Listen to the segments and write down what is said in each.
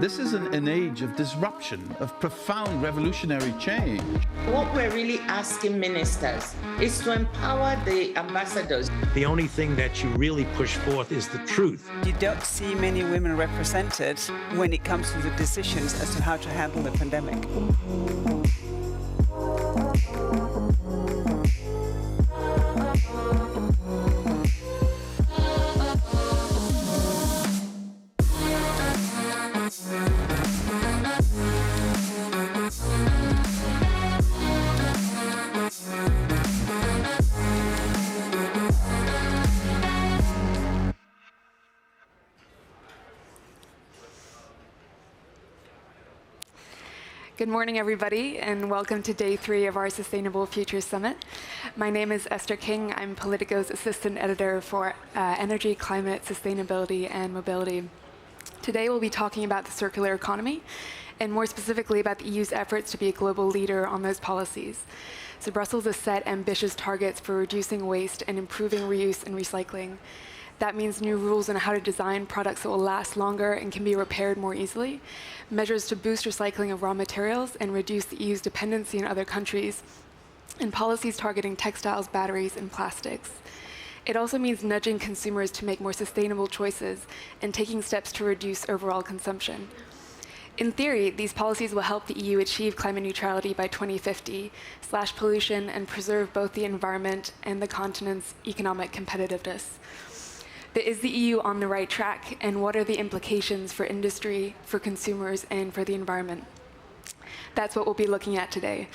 This is an age of disruption, of profound revolutionary change. What we're really asking ministers is to empower the ambassadors. The only thing that you really push forth is the truth. You don't see many women represented when it comes to the decisions as to how to handle the pandemic. Good morning, everybody, and welcome to day 3 of our Sustainable Futures Summit. My name is Esther King. I'm Politico's assistant editor for energy, climate, sustainability, and mobility. Today, we'll be talking about the circular economy, and more specifically about the EU's efforts to be a global leader on those policies. So Brussels has set ambitious targets for reducing waste and improving reuse and recycling. That means new rules on how to design products that will last longer and can be repaired more easily, measures to boost recycling of raw materials and reduce the EU's dependency on other countries, and policies targeting textiles, batteries, and plastics. It also means nudging consumers to make more sustainable choices and taking steps to reduce overall consumption. In theory, these policies will help the EU achieve climate neutrality by 2050, slash pollution, and preserve both the environment and the continent's economic competitiveness. But is the EU on the right track, and what are the implications for industry, for consumers, and for the environment? That's what we'll be looking at today.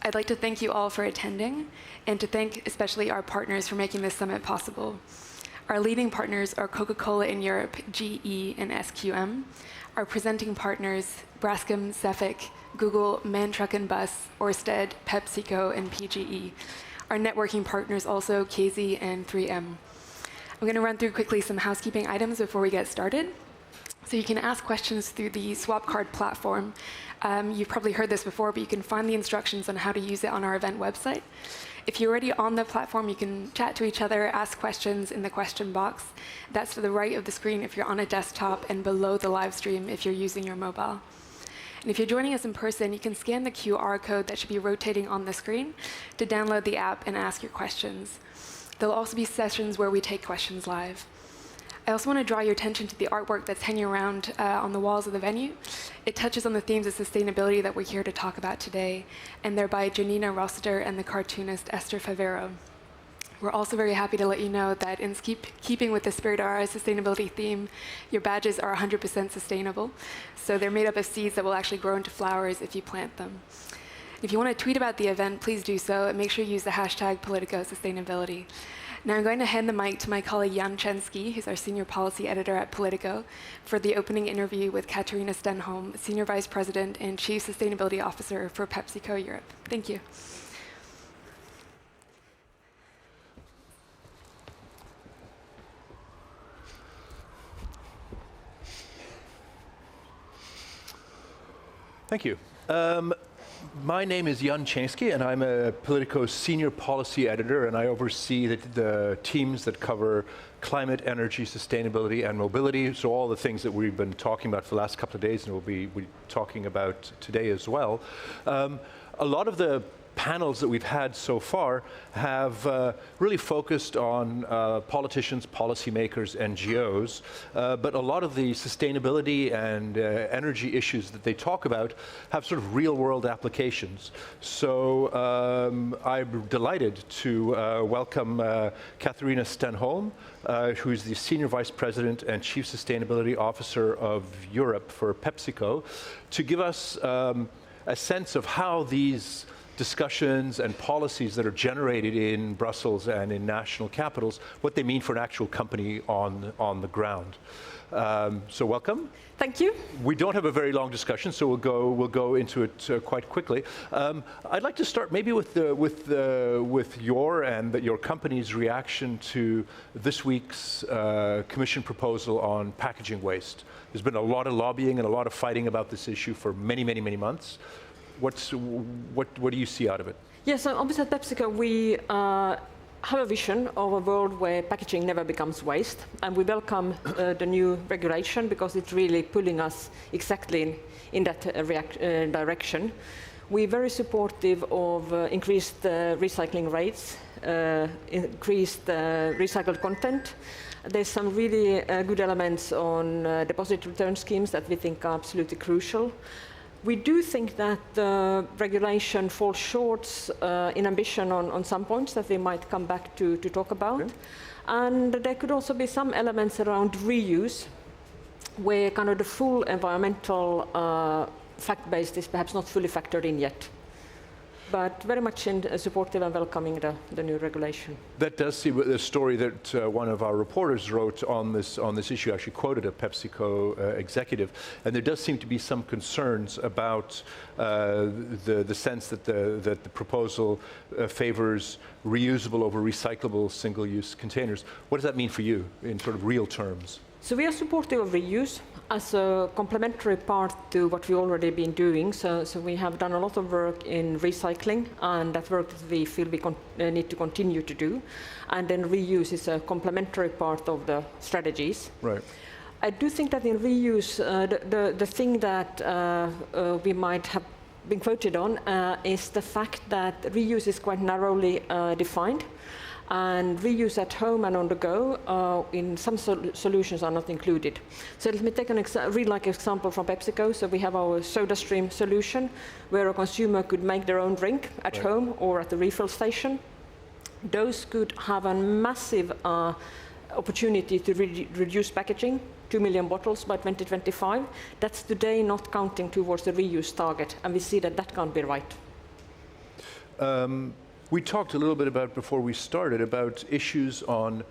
I'd like to thank you all for attending, and to thank especially our partners for making this summit possible. Our leading partners are Coca-Cola in Europe, GE, and SQM. Our presenting partners, Braskem, Cefic, Google, MAN Truck and Bus, Ørsted, PepsiCo, and PGE. Our networking partners also KZ and 3M. I'm going to run through quickly some housekeeping items before we get started. So you can ask questions through the swap card platform. You've probably heard this before, but you can find the instructions on how to use it on our event website. If you're already on the platform, you can chat to each other, ask questions in the question box. That's to the right of the screen if you're on a desktop, and below the live stream if you're using your mobile. And if you're joining us in person, you can scan the QR code that should be rotating on the screen to download the app and ask your questions. There'll also be sessions where we take questions live. I also want to draw your attention to the artwork that's hanging around on the walls of the venue. It touches on the themes of sustainability that we're here to talk about today, and they're by Janina Rossiter and the cartoonist Esther Favero. We're also very happy to let you know that in keeping with the spirit of our sustainability theme, your badges are 100% sustainable. So they're made up of seeds that will actually grow into flowers if you plant them. If you want to tweet about the event, please do so, and make sure you use the hashtag #PoliticoSustainability. Now I'm going to hand the mic to my colleague Jan Chensky, who's our senior policy editor at Politico, for the opening interview with Katharina Stenholm, Senior Vice President and Chief Sustainability Officer for PepsiCo Europe. Thank you. Thank you. My name is Jan Chensky, and I'm a Politico senior policy editor, and I oversee the teams that cover climate, energy, sustainability, and mobility. So all the things that we've been talking about for the last couple of days, and we'll be talking about today as well. A lot of the panels that we've had so far have really focused on politicians, policymakers, NGOs, but a lot of the sustainability and energy issues that they talk about have sort of real-world applications. So I'm delighted to welcome Katharina Stenholm, who's the Senior Vice President and Chief Sustainability Officer of Europe for PepsiCo, to give us a sense of how these discussions and policies that are generated in Brussels and in national capitals, what they mean for an actual company on the ground. So welcome. Thank you. We don't have a very long discussion, so we'll go into it quite quickly. I'd like to start maybe with your company's reaction to this week's Commission proposal on packaging waste. There's been a lot of lobbying and a lot of fighting about this issue for many, many, many months. What do you see out of it? Yeah, so obviously at PepsiCo we have a vision of a world where packaging never becomes waste, and we welcome the new regulation because it's really pulling us exactly in that direction. We're very supportive of increased recycling rates, increased recycled content. There's some really good elements on deposit return schemes that we think are absolutely crucial. We do think that the regulation falls short in ambition on some points that we might come back to talk about. Okay. And there could also be some elements around reuse, where kind of the full environmental fact-based is perhaps not fully factored in yet. But very much supportive and welcoming the new regulation. That does seem the story that one of our reporters wrote on this issue. Actually quoted a PepsiCo executive, and there does seem to be some concerns about the sense that the proposal favors reusable over recyclable single-use containers. What does that mean for you in sort of real terms? So we are supportive of reuse as a complementary part to what we've already been doing. So we have done a lot of work in recycling, and that work that we feel we need to continue to do. And then reuse is a complementary part of the strategies. Right. I do think that in reuse, the thing that we might have been quoted on is the fact that reuse is quite narrowly defined. And reuse at home and on the go in some solutions are not included. So let me take a real-life example from PepsiCo. So we have our SodaStream solution, where a consumer could make their own drink at home or at the refill station. Those could have a massive opportunity to reduce packaging, 2 million bottles by 2025. That's today not counting towards the reuse target, and we see that that can't be right. We talked a little bit about, before we started, about issues on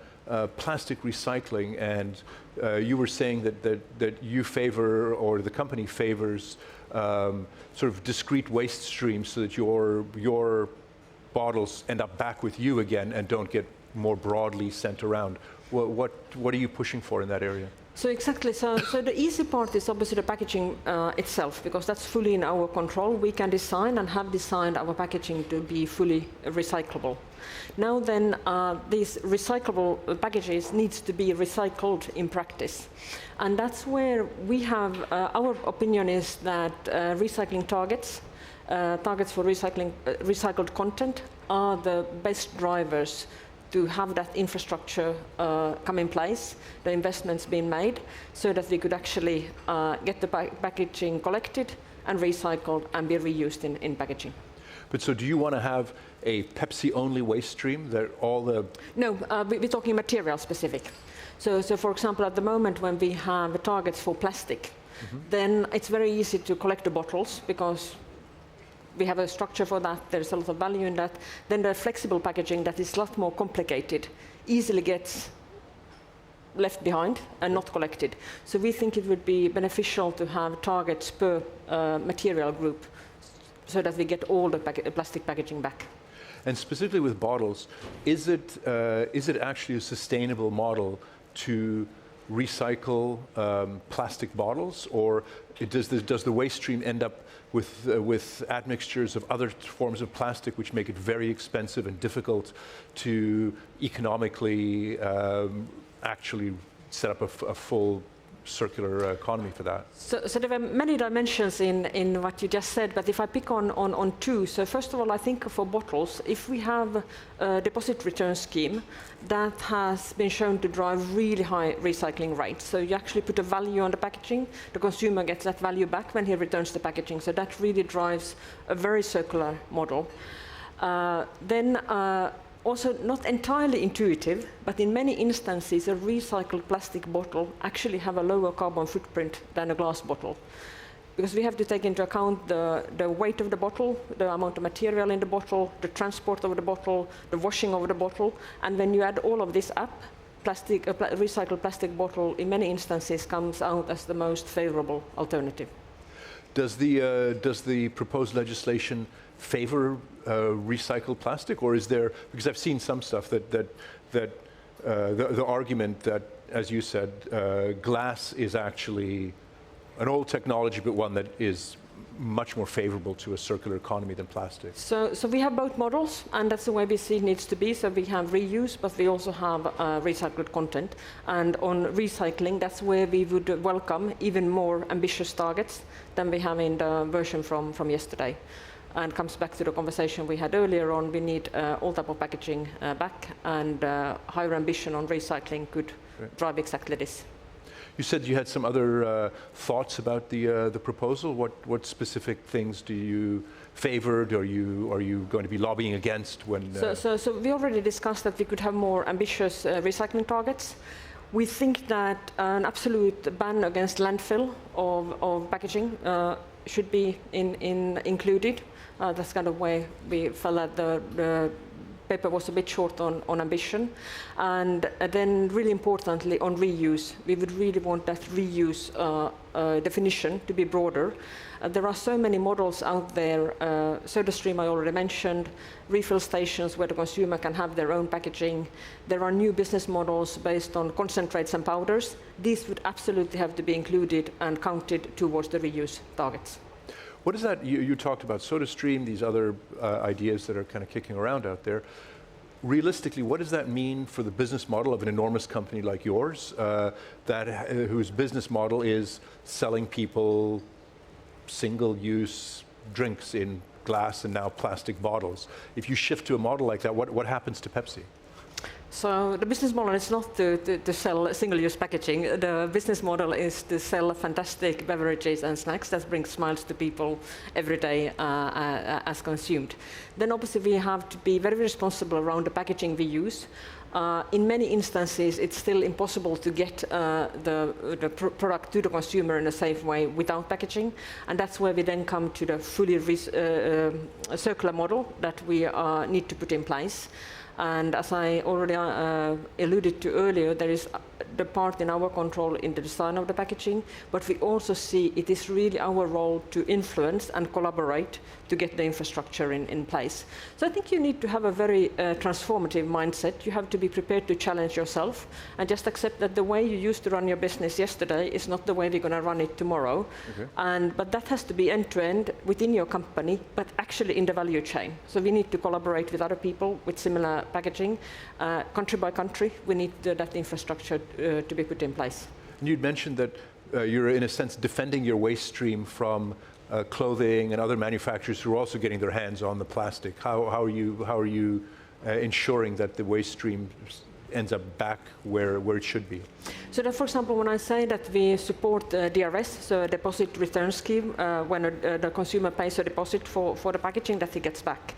plastic recycling, and you were saying that you favor, or the company favors, sort of discrete waste streams so that your bottles end up back with you again and don't get more broadly sent around. What are you pushing for in that area? So exactly, so the easy part is obviously the packaging itself, because that's fully in our control. We can design and have designed our packaging to be fully recyclable. Now then, these recyclable packages needs to be recycled in practice. And that's where we have, our opinion is that recycling targets for recycled content are the best drivers to have that infrastructure come in place, the investments being made, so that we could actually get the packaging collected and recycled and be reused in packaging. But so do you want to have a Pepsi-only waste stream that all the... No, we're talking material specific. So for example, at the moment when we have targets for plastic, then it's very easy to collect the bottles because we have a structure for that, there's a lot of value in that. Then the flexible packaging that is a lot more complicated easily gets left behind and not collected. So we think it would be beneficial to have targets per material group so that we get all the plastic packaging back. And specifically with bottles, is it actually a sustainable model to recycle plastic bottles, or does the waste stream end up with admixtures of other forms of plastic which make it very expensive and difficult to economically actually set up a full circular economy for that? So there are many dimensions in what you just said, but if I pick on two, so first of all, I think for bottles, if we have a deposit return scheme that has been shown to drive really high recycling rates, so you actually put a value on the packaging, the consumer gets that value back when he returns the packaging, so that really drives a very circular model. Also not entirely intuitive, but in many instances a recycled plastic bottle actually have a lower carbon footprint than a glass bottle. Because we have to take into account the weight of the bottle, the amount of material in the bottle, the transport of the bottle, the washing of the bottle, and when you add all of this up, recycled plastic bottle in many instances comes out as the most favorable alternative. Does the proposed legislation favor recycled plastic, or is there, because I've seen some stuff that the argument that, as you said, glass is actually an old technology, but one that is much more favorable to a circular economy than plastic? So we have both models, and that's the way we see it needs to be. So we have reuse, but we also have recycled content. And on recycling, that's where we would welcome even more ambitious targets than we have in the version from yesterday. And comes back to the conversation we had earlier on, we need all type of packaging back, and higher ambition on recycling could drive exactly this. You said you had some other thoughts about the proposal. What specific things do you favored, or are you going to be lobbying against when? So we already discussed that we could have more ambitious recycling targets. We think that an absolute ban against landfill of packaging should be included. That's kind of why we felt that the paper was a bit short on ambition. And then really importantly on reuse, we would really want that reuse definition to be broader. There are so many models out there, SodaStream I already mentioned, refill stations where the consumer can have their own packaging. There are new business models based on concentrates and powders. These would absolutely have to be included and counted towards the reuse targets. What is that? You talked about SodaStream, these other ideas that are kind of kicking around out there. Realistically, what does that mean for the business model of an enormous company like yours, whose business model is selling people single-use drinks in glass and now plastic bottles? If you shift to a model like that, what happens to Pepsi? So the business model is not to sell single-use packaging. The business model is to sell fantastic beverages and snacks that bring smiles to people every day as consumed. Then obviously we have to be very responsible around the packaging we use. In many instances, it's still impossible to get the product to the consumer in a safe way without packaging, and that's where we then come to the fully circular model that we need to put in place. And as I already alluded to earlier, there is the part in our control in the design of the packaging, but we also see it is really our role to influence and collaborate to get the infrastructure in place. So I think you need to have a very transformative mindset. You have to be prepared to challenge yourself and just accept that the way you used to run your business yesterday is not the way we're going to run it tomorrow. Okay. But that has to be end-to-end within your company, but actually in the value chain. So we need to collaborate with other people with similar packaging. Country by country, we need that infrastructure to be put in place. And you'd mentioned that you're in a sense defending your waste stream from clothing and other manufacturers who are also getting their hands on the plastic. How are you ensuring that the waste stream ends up back where it should be? So that, for example, when I say that we support DRS, so a deposit return scheme, when the consumer pays a deposit for the packaging that he gets back.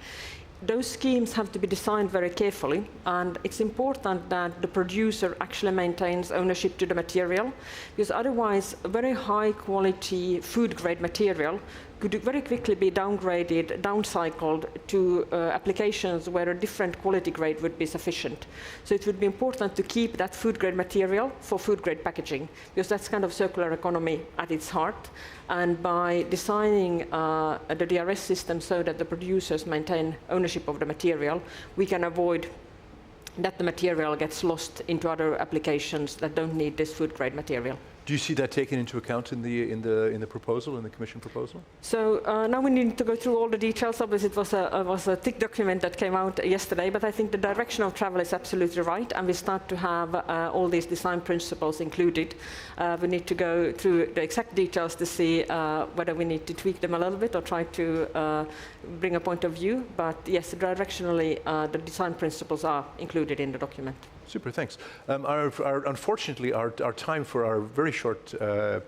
Those schemes have to be designed very carefully, and it's important that the producer actually maintains ownership to the material, because otherwise a very high quality food grade material could very quickly be downgraded, downcycled to applications where a different quality grade would be sufficient. So it would be important to keep that food grade material for food grade packaging, because that's kind of circular economy at its heart. And by designing the DRS system so that the producers maintain ownership of the material, we can avoid that the material gets lost into other applications that don't need this food grade material. Do you see that taken into account in the proposal, in the Commission proposal? So now we need to go through all the details. Obviously, it was a thick document that came out yesterday, but I think the direction of travel is absolutely right, and we start to have all these design principles included. We need to go through the exact details to see whether we need to tweak them a little bit or try to bring a point of view. But yes, directionally, the design principles are included in the document. Super, thanks. Unfortunately, our time for our very short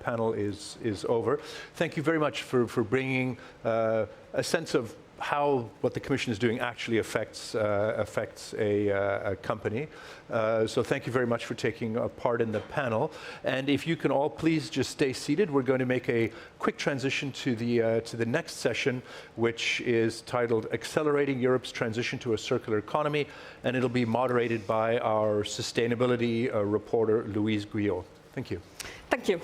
panel is over. Thank you very much for bringing a sense of how what the Commission is doing actually affects a company. So thank you very much for taking part in the panel. And if you can all please just stay seated, we're going to make a quick transition to the next session, which is titled Accelerating Europe's Transition to a Circular Economy, and it'll be moderated by our sustainability reporter, Louise Guyot. Thank you. Thank you.